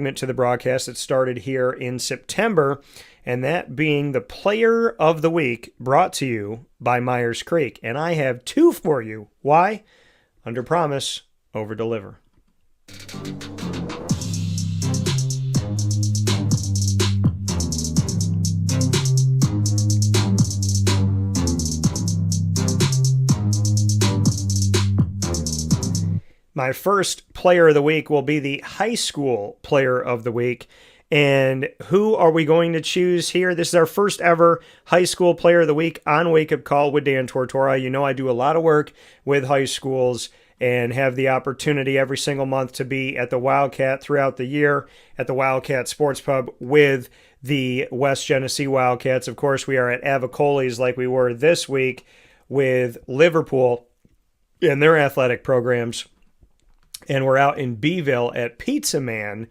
To the broadcast that started here in September, and that being the Player of the Week, brought to you by Myers Creek. And I have two for you. Why? Under promise, over deliver. My first Player of the Week will be the High School Player of the Week. And who are we going to choose here? This is our first ever High School Player of the Week on Wake Up Call with Dan Tortora. You know I do a lot of work with high schools and have the opportunity every single month to be at the Wildcat throughout the year at the Wildcat Sports Pub with the West Genesee Wildcats. Of course, we are at Avicoli's like we were this week with Liverpool and their athletic programs. And we're out in Beeville at Pizza Man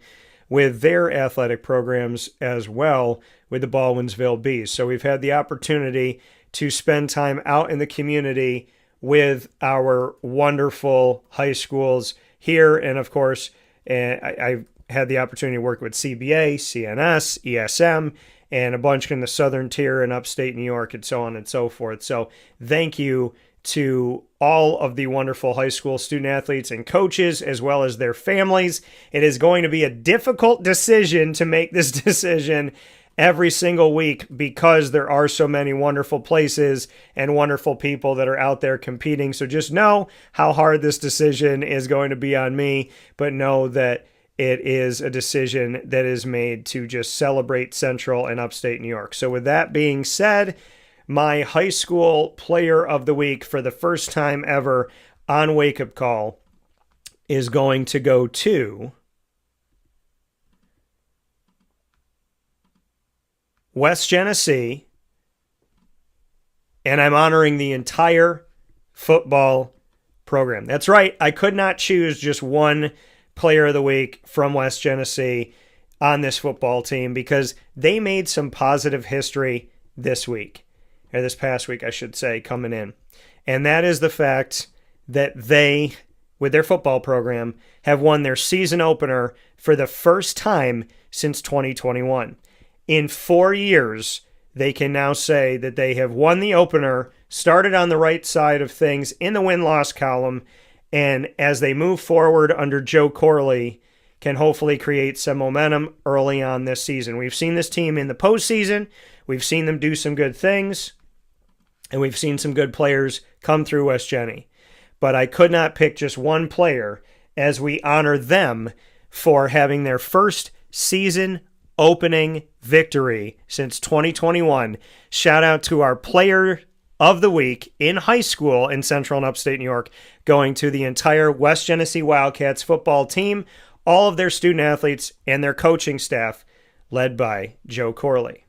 with their athletic programs as well with the Baldwinsville Bees. So we've had the opportunity to spend time out in the community with our wonderful high schools here. And of course, I've had the opportunity to work with CBA, CNS, ESM, and a bunch in the Southern Tier in upstate New York and so on and so forth. So thank you to all of the wonderful high school student athletes and coaches, as well as their families. It is going to be a difficult decision to make this decision every single week because there are so many wonderful places and wonderful people that are out there competing. So just know how hard this decision is going to be on me, but know that it is a decision that is made to just celebrate Central and upstate New York. So with that being said, my High School Player of the Week for the first time ever on Wake Up Call is going to go to West Genesee, and I'm honoring the entire football program. That's right, I could not choose just one Player of the Week from West Genesee on this football team because they made some positive history this week. Or this past week, I should say, coming in. And that is the fact that they, with their football program, have won their season opener for the first time since 2021. In 4 years, they can now say that they have won the opener, started on the right side of things in the win-loss column, and as they move forward under Joe Corley, can hopefully create some momentum early on this season. We've seen this team in the postseason. We've seen them do some good things. And we've seen some good players come through West Genny. But I could not pick just one player as we honor them for having their first season opening victory since 2021. Shout out to our Player of the Week in high school in Central and Upstate New York, going to the entire West Genesee Wildcats football team, all of their student athletes, and their coaching staff, led by Joe Corley.